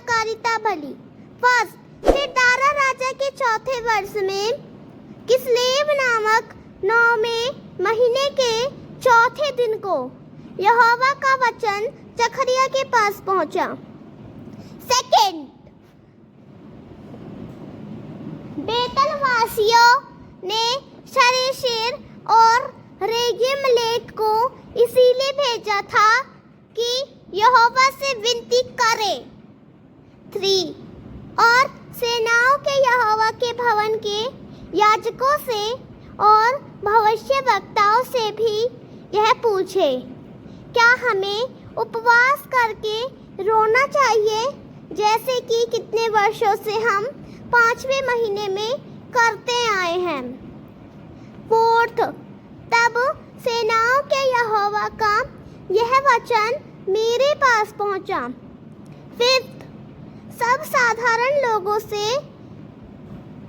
पत्रकारिता भली। फर्स्ट, फिर दारा राजा के चौथे वर्ष में किस्लेव नामक 9वें महीने के चौथे दिन को यहोवा का वचन जकरिया के पास पहुंचा। सेकंड, बेतल वासियों ने शरेशेर और रेगिमलेक को इसीलिए भेजा था कि यहोवा से विनती करे। 3, और सेनाओं के यहोवा के भवन के याजकों से और भविष्यवक्ताओं से भी यह पूछे, क्या हमें उपवास करके रोना चाहिए जैसे कि कितने वर्षों से हम 5वें महीने में करते आए हैं। 4th, तब सेनाओं के यहोवा का यह वचन मेरे पास पहुंचा। 5th, सब साधारण लोगों से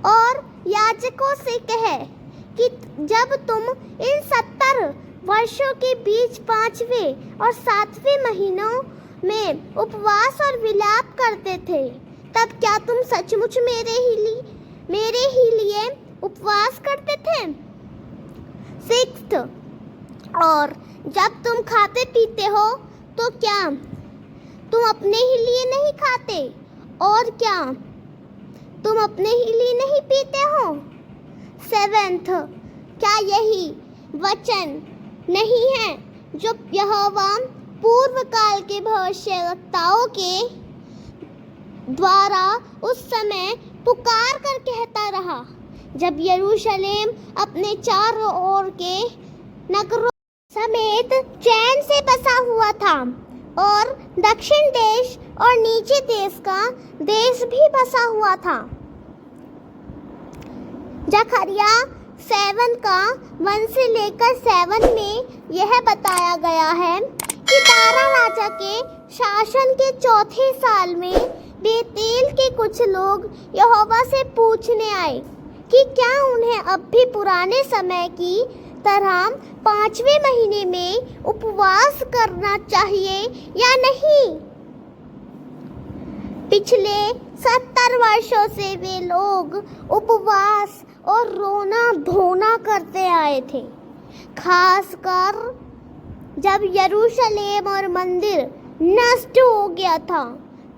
और याजकों से कहे कि जब तुम इन 70 वर्षों के बीच 5वें और 7वें महीनों में उपवास और विलाप करते थे, तब क्या तुम सचमुच मेरे ही लिए उपवास करते थे। 6th, और जब तुम खाते पीते हो तो क्या तुम अपने ही लिए नहीं खाते, और क्या तुम अपने ही लिए नहीं पीते हो। 7th, क्या यही वचन नहीं है जो यहोवा पूर्व काल के भविष्यवक्ताओं के द्वारा उस समय पुकार कर कहता रहा, जब यरूशलेम अपने चारों ओर के नगरों समेत चैन से बसा हुआ था और दक्षिण देश और नीचे देश का देश भी बसा हुआ था। जकरिया 7 का 1 से लेकर 7 में यह बताया गया है कि दारा राजा के शासन के चौथे साल में बेतेल के कुछ लोग यहोवा से पूछने आए कि क्या उन्हें अब भी पुराने समय की तरह 5वें महीने में उपवास करना चाहिए या नहीं। पिछले 70 वर्षों से वे लोग उपवास और रोना धोना करते आए थे, खासकर जब यरूशलेम और मंदिर नष्ट हो गया था।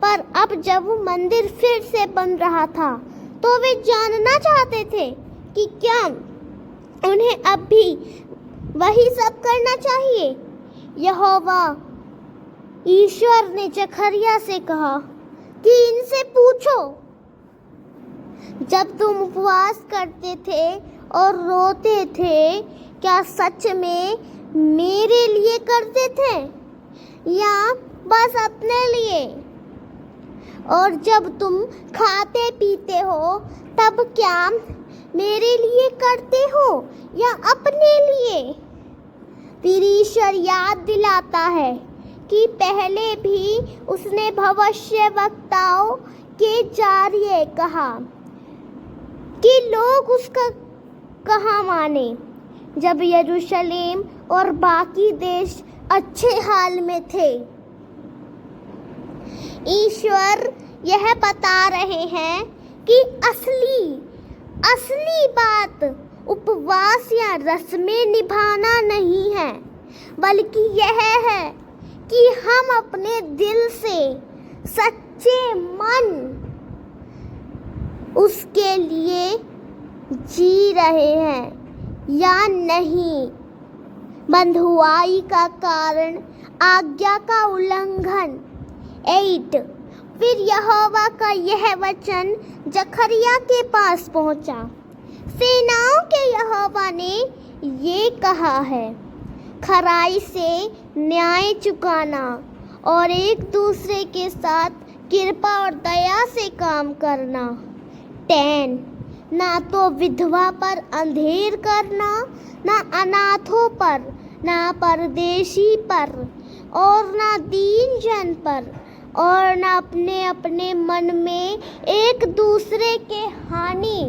पर अब जब मंदिर फिर से बन रहा था तो वे जानना चाहते थे कि क्या उन्हें अब भी वही सब करना चाहिए। यहोवा ईश्वर ने जकरिया से कहा कि इनसे पूछो, जब तुम उपवास करते थे और रोते थे, क्या सच में मेरे लिए करते थे या बस अपने लिए? और जब तुम खाते पीते हो तब क्या मेरे लिए करते हो या अपने लिए? फिर ईश्वर याद दिलाता है कि पहले भी उसने भविष्यवक्ताओं के जरिए कहा कि लोग उसका कहा माने, जब यरूशलेम और बाकी देश अच्छे हाल में थे। ईश्वर यह बता रहे हैं कि असली बात उपवास या रस्में निभाना नहीं है, बल्कि यह है कि हम अपने दिल से सच्चे मन उसके लिए जी रहे हैं या नहीं। बंधुआई का कारण आज्ञा का उल्लंघन। 8, फिर यहोवा का यह वचन जकरिया के पास पहुंचा। सेनाओं के यहोवा ने ये कहा है, खराई से न्याय चुकाना और एक दूसरे के साथ कृपा और दया से काम करना। 10, ना तो विधवा पर अंधेर करना, ना अनाथों पर, ना परदेशी पर और ना दीन जन पर, और न अपने अपने मन में एक दूसरे के हानि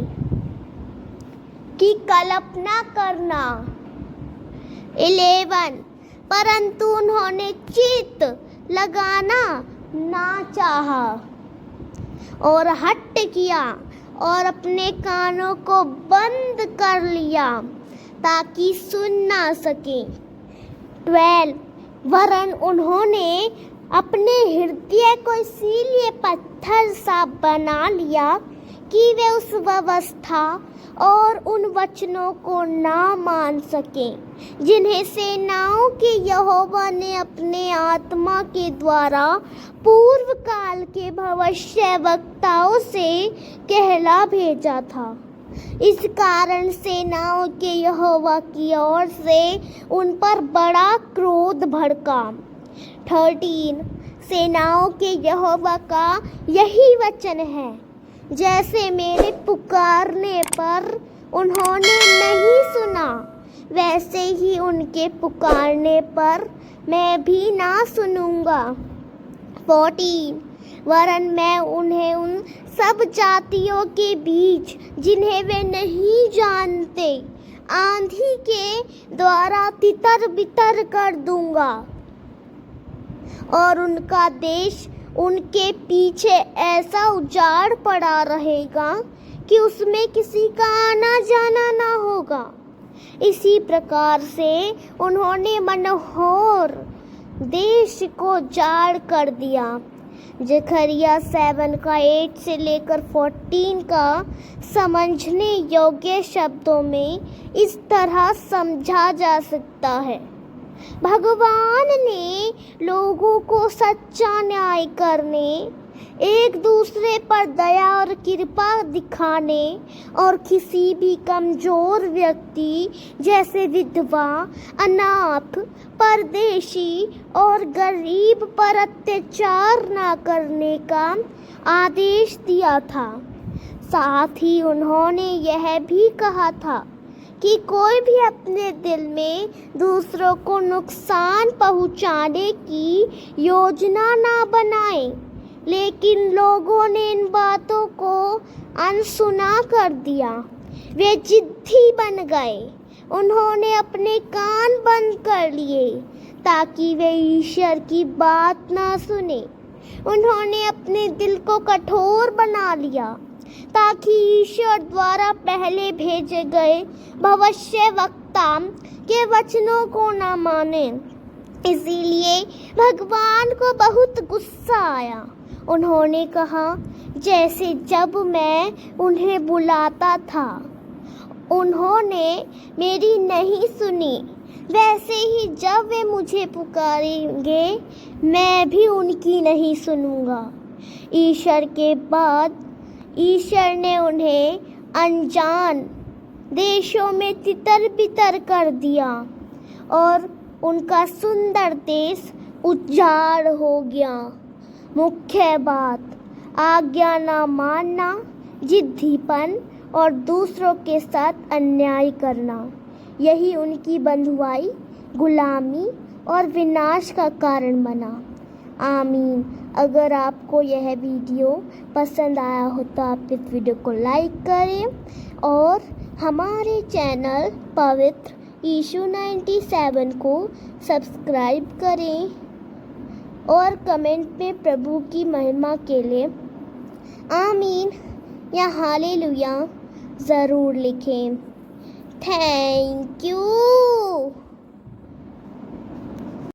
की कल्पना करना। 11, परंतु उन्होंने चित्त लगाना ना चाहा और हट किया और अपने कानों को बंद कर लिया ताकि सुन ना सके। 12 वरन उन्होंने अपने हृदय को इसीलिए पत्थर सा बना लिया कि वे उस व्यवस्था और उन वचनों को ना मान सकें जिन्हें सेनाओं के यहोवा ने अपने आत्मा के द्वारा पूर्व काल के भविष्यवक्ताओं से कहला भेजा था। इस कारण सेनाओं के यहोवा की ओर से उन पर बड़ा क्रोध भड़का। 13 सेनाओं के यहोवा का यही वचन है, जैसे मेरे पुकारने पर उन्होंने नहीं सुना, वैसे ही उनके पुकारने पर मैं भी ना सुनूंगा। 14 वरन मैं उन्हें उन सब जातियों के बीच जिन्हें वे नहीं जानते आंधी के द्वारा तितर बितर कर दूंगा और उनका देश उनके पीछे ऐसा उजाड़ पड़ा रहेगा कि उसमें किसी का आना जाना ना होगा। इसी प्रकार से उन्होंने मनोहर देश को जाड़ कर दिया। जकरिया 7 का 8 से लेकर 14 का समझने योग्य शब्दों में इस तरह समझा जा सकता है। भगवान ने लोगों को सच्चा न्याय करने, एक दूसरे पर दया और कृपा दिखाने और किसी भी कमजोर व्यक्ति जैसे विधवा, अनाथ, परदेशी और गरीब पर अत्याचार न करने का आदेश दिया था। साथ ही उन्होंने यह भी कहा था कि कोई भी अपने दिल में दूसरों को नुकसान पहुंचाने की योजना ना बनाए, लेकिन लोगों ने इन बातों को अनसुना कर दिया। वे जिद्दी बन गए। उन्होंने अपने कान बंद कर लिए ताकि वे ईश्वर की बात ना सुने। उन्होंने अपने दिल को कठोर बना लिया ताकि ईश्वर द्वारा पहले भेजे गए भविष्यवक्ता के वचनों को न माने। इसीलिए भगवान को बहुत गुस्सा आया। उन्होंने कहा, जैसे जब मैं उन्हें बुलाता था उन्होंने मेरी नहीं सुनी, वैसे ही जब वे मुझे पुकारेंगे मैं भी उनकी नहीं सुनूंगा। ईश्वर के बाद ईश्वर ने उन्हें अनजान देशों में तितर बितर कर दिया और उनका सुंदर देश उजाड़ हो गया। मुख्य बात, आज्ञा ना मानना, जिद्दीपन और दूसरों के साथ अन्याय करना, यही उनकी बंधुआई, गुलामी और विनाश का कारण बना। आमीन। अगर आपको यह वीडियो पसंद आया हो तो आप इस वीडियो को लाइक करें और हमारे चैनल पवित्र यीशु 97 को सब्सक्राइब करें और कमेंट में प्रभु की महिमा के लिए आमीन या हालेलुया ज़रूर लिखें। Thank you.